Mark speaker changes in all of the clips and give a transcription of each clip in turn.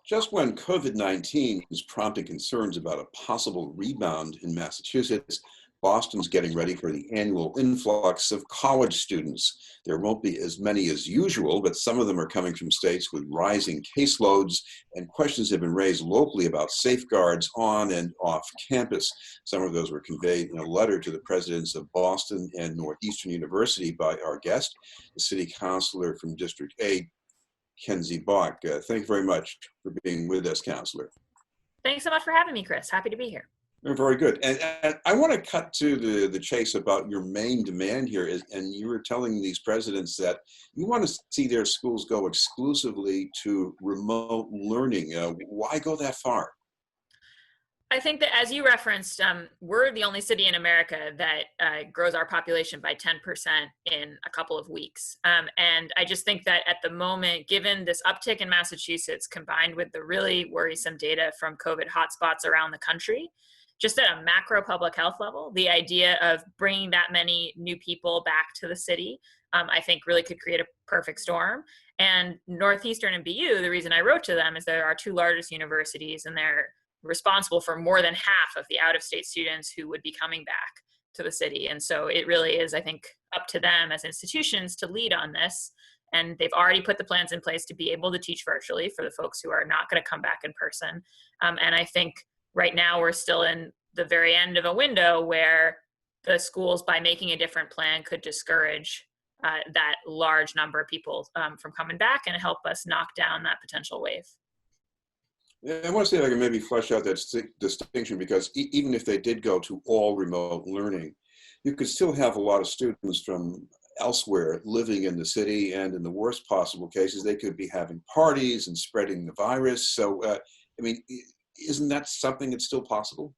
Speaker 1: Just when COVID-19 is prompting concerns about a possible rebound in Massachusetts, Boston's getting ready for the annual influx of college students. There won't be as many as usual, but some of them are coming from states with rising caseloads, and questions have been raised locally about safeguards on and off campus. Some of those were conveyed in a letter to the presidents of Boston and Northeastern University by our guest, the city councilor from District 8, Kenzie Bok. Thank you very much for being with us, Councilor.
Speaker 2: Thanks so much for having me, Chris. Happy to be here.
Speaker 1: Very good. And I want to cut to the chase about your main demand here. And you were telling these presidents that you want to see their schools go exclusively to remote learning. Why go that far?
Speaker 2: I think that, as you referenced, we're the only city in America that grows our population by 10% in a couple of weeks. And I just think that at the moment, given this uptick in Massachusetts, combined with the really worrisome data from COVID hotspots around the country, just at a macro public health level, the idea of bringing that many new people back to the city, I think really could create a perfect storm. And Northeastern and BU, the reason I wrote to them is they're our two largest universities, and they're responsible for more than half of the out-of-state students who would be coming back to the city. And so it really is, I think, up to them as institutions to lead on this. And they've already put the plans in place to be able to teach virtually for the folks who are not going to come back in person. And I think right now we're still in the very end of a window where the schools, by making a different plan, could discourage that large number of people from coming back and help us knock down that potential wave.
Speaker 1: I want to see if I can maybe flesh out that distinction, because even if they did go to all remote learning, you could still have a lot of students from elsewhere living in the city, and in the worst possible cases, they could be having parties and spreading the virus. So, I mean, isn't that something that's still possible?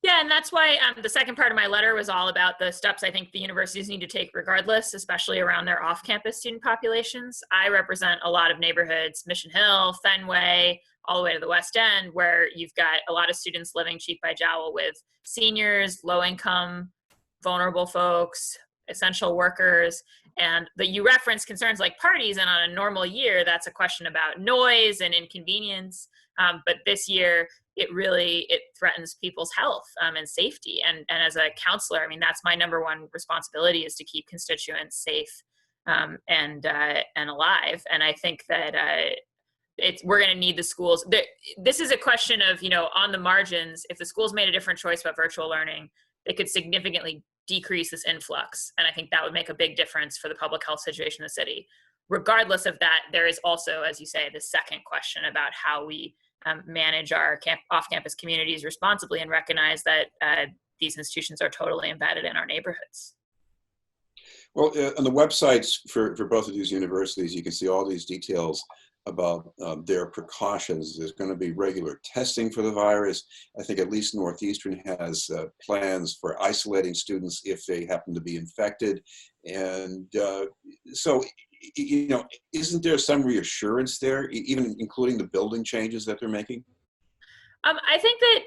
Speaker 2: Yeah, and that's why the second part of my letter was all about the steps I think the universities need to take regardless, especially around their off-campus student populations. I represent a lot of neighborhoods, Mission Hill, Fenway, all the way to the West End, where you've got a lot of students living cheek by jowl with seniors, low-income, vulnerable folks, essential workers, and that you reference concerns like parties, and on a normal year, that's a question about noise and inconvenience. But this year, it threatens people's health and safety. And as a counselor, I mean, that's my number one responsibility, is to keep constituents safe and alive. And I think that we're going to need the schools. This is a question of, on the margins, if the schools made a different choice about virtual learning, they could significantly decrease this influx. And I think that would make a big difference for the public health situation in the city. Regardless of that, there is also, as you say, the second question about how we manage our off-campus communities responsibly and recognize that these institutions are totally embedded in our neighborhoods.
Speaker 1: Well, on the websites for both of these universities, you can see all these details about their precautions. There's going to be regular testing for the virus. I think at least Northeastern has plans for isolating students if they happen to be infected. And so, isn't there some reassurance there, even including the building changes that they're making?
Speaker 2: I think that,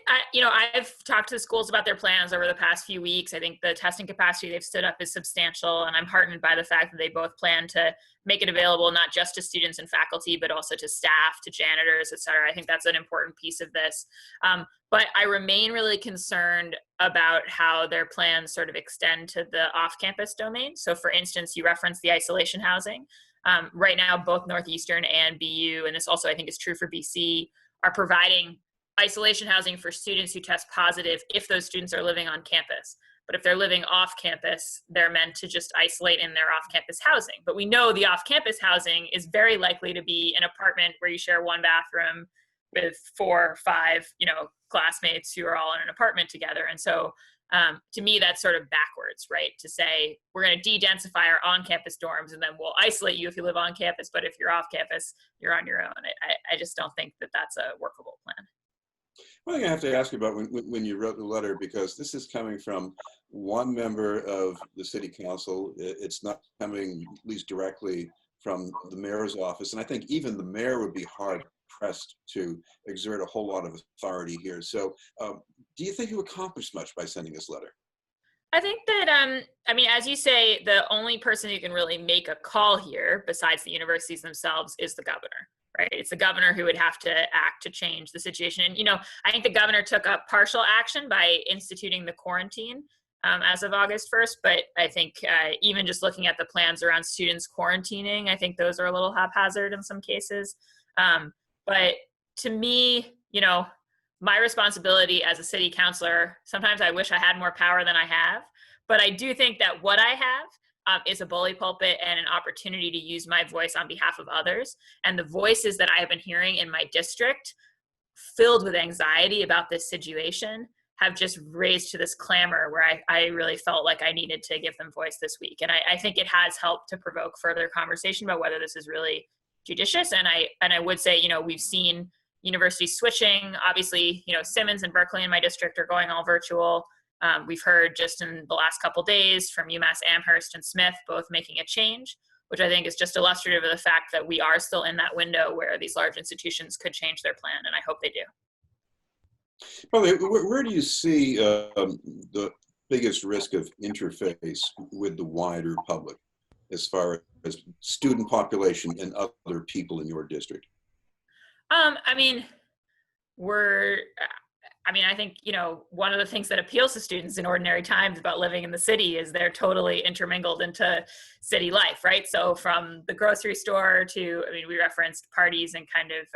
Speaker 2: I've talked to the schools about their plans over the past few weeks. I think the testing capacity they've stood up is substantial, and I'm heartened by the fact that they both plan to make it available not just to students and faculty, but also to staff, to janitors, et cetera. I think that's an important piece of this. But I remain really concerned about how their plans sort of extend to the off-campus domain. So for instance, you referenced the isolation housing. Right now, both Northeastern and BU, and this also I think is true for BC, are providing isolation housing for students who test positive if those students are living on campus. But if they're living off campus, they're meant to just isolate in their off-campus housing. But we know the off-campus housing is very likely to be an apartment where you share one bathroom with 4 or 5, classmates who are all in an apartment together. And so to me, that's sort of backwards, right? To say we're going to de-densify our on-campus dorms and then we'll isolate you if you live on campus, but if you're off campus, you're on your own. I just don't think that that's a workable plan.
Speaker 1: One thing I have to ask you about when you wrote the letter, because this is coming from one member of the city council, it's not coming at least directly from the mayor's office, and I think even the mayor would be hard pressed to exert a whole lot of authority here. So do you think you accomplished much by sending this letter?
Speaker 2: I think that, as you say, the only person who can really make a call here, besides the universities themselves, is the governor, right? It's the governor who would have to act to change the situation. And, I think the governor took a partial action by instituting the quarantine as of August 1st. But I think even just looking at the plans around students quarantining, I think those are a little haphazard in some cases. But to me, my responsibility as a city councilor, sometimes I wish I had more power than I have, but I do think that what I have is a bully pulpit and an opportunity to use my voice on behalf of others. And the voices that I have been hearing in my district, filled with anxiety about this situation, have just raised to this clamor where I really felt like I needed to give them voice this week. And I think it has helped to provoke further conversation about whether this is really judicious. And I would say, we've seen universities switching. Obviously, Simmons and Berkeley in my district are going all virtual. We've heard just in the last couple of days from UMass Amherst and Smith, both making a change, which I think is just illustrative of the fact that we are still in that window where these large institutions could change their plan, and I hope they do.
Speaker 1: By the way, where do you see the biggest risk of interface with the wider public as far as student population and other people in your district?
Speaker 2: I think, one of the things that appeals to students in ordinary times about living in the city is they're totally intermingled into city life, right? So from the grocery store to, we referenced parties and kind of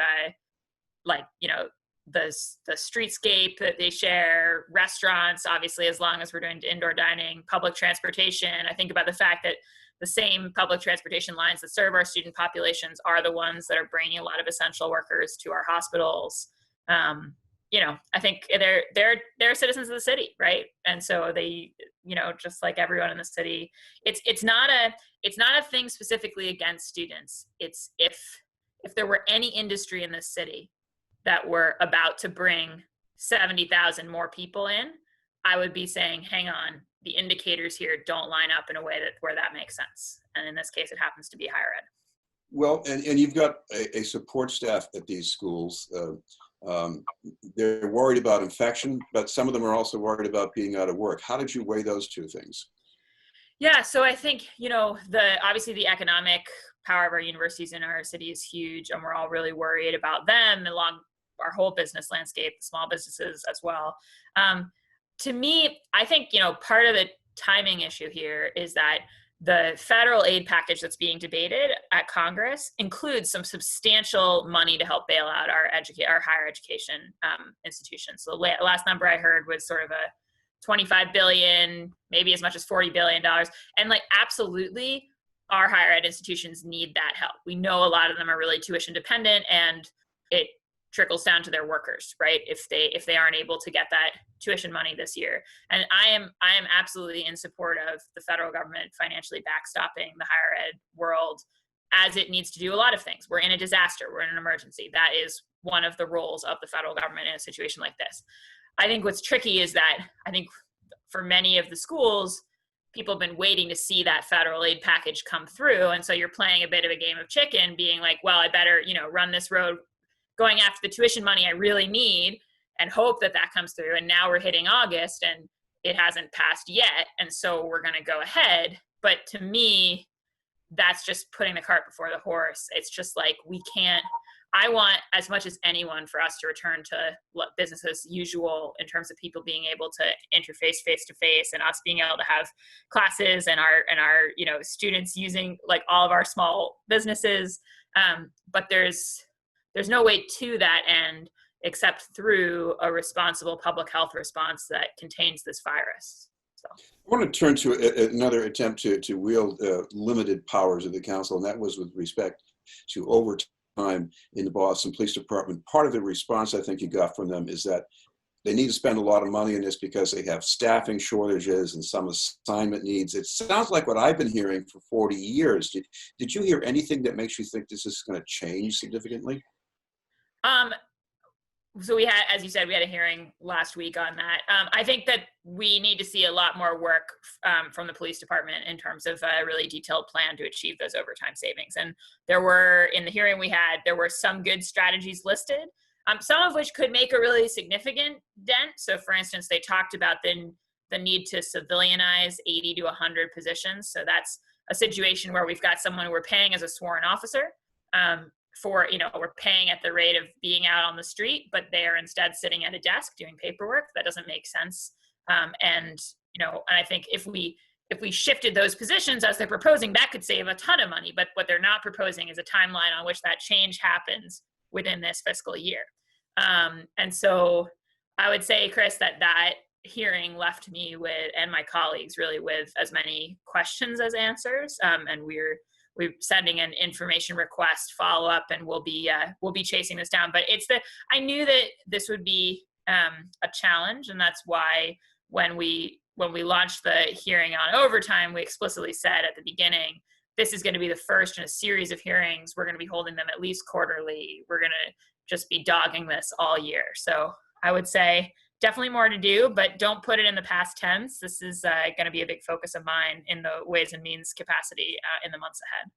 Speaker 2: the streetscape that they share, restaurants, obviously, as long as we're doing indoor dining, public transportation. I think about the fact that the same public transportation lines that serve our student populations are the ones that are bringing a lot of essential workers to our hospitals. I think they're citizens of the city, right? And so they, just like everyone in the city, it's not a thing specifically against students. It's if there were any industry in this city that were about to bring 70,000 more people in, I would be saying, hang on, the indicators here don't line up in a way where that makes sense. And in this case, it happens to be higher ed.
Speaker 1: Well, and you've got a support staff at these schools. They're worried about infection, but some of them are also worried about being out of work. How did you weigh those two things?
Speaker 2: Yeah, so I think, obviously the economic power of our universities in our city is huge, and we're all really worried about them along our whole business landscape, the small businesses as well. To me, I think, part of the timing issue here is that the federal aid package that's being debated at Congress includes some substantial money to help bail out our higher education institutions. So the last number I heard was sort of a $25 billion, maybe as much as $40 billion. And absolutely, our higher ed institutions need that help. We know a lot of them are really tuition dependent, and it trickles down to their workers, right? If they aren't able to get that tuition money this year. And I am absolutely in support of the federal government financially backstopping the higher ed world, as it needs to do a lot of things. We're in a disaster. We're in an emergency. That is one of the roles of the federal government in a situation like this. I think what's tricky is that I think for many of the schools, people have been waiting to see that federal aid package come through. And so you're playing a bit of a game of chicken, being like, well, I better, run this road going after the tuition money I really need and hope that comes through. And now we're hitting August and it hasn't passed yet. And so we're going to go ahead. But to me, that's just putting the cart before the horse. It's just like, I want as much as anyone for us to return to business as usual in terms of people being able to interface face to face, and us being able to have classes and our students using all of our small businesses. But there's no way to that end except through a responsible public health response that contains this virus. So.
Speaker 1: I want to turn to another attempt to wield limited powers of the council, and that was with respect to overtime in the Boston Police Department. Part of the response I think you got from them is that they need to spend a lot of money on this because they have staffing shortages and some assignment needs. It sounds like what I've been hearing for 40 years. Did you hear anything that makes you think this is going to change significantly?
Speaker 2: So we had, as you said, we had a hearing last week on that. I think that we need to see a lot more work from the police department in terms of a really detailed plan to achieve those overtime savings. And in the hearing we had, there were some good strategies listed, some of which could make a really significant dent. So for instance, they talked about the need to civilianize 80 to 100 positions. So that's a situation where we've got someone we're paying as a sworn officer, for, we're paying at the rate of being out on the street, but they are instead sitting at a desk doing paperwork. That doesn't make sense. And I think if we shifted those positions as they're proposing, that could save a ton of money. But what they're not proposing is a timeline on which that change happens within this fiscal year. And so I would say, Chris, that hearing left me with, and my colleagues really, with as many questions as answers. And we're sending an information request follow up, and we'll be chasing this down. But I knew that this would be a challenge, and that's why when we launched the hearing on overtime, we explicitly said at the beginning, this is going to be the first in a series of hearings. We're going to be holding them at least quarterly. We're going to just be dogging this all year. So I would say definitely more to do, but don't put it in the past tense. This is going to be a big focus of mine in the Ways and Means capacity in the months ahead.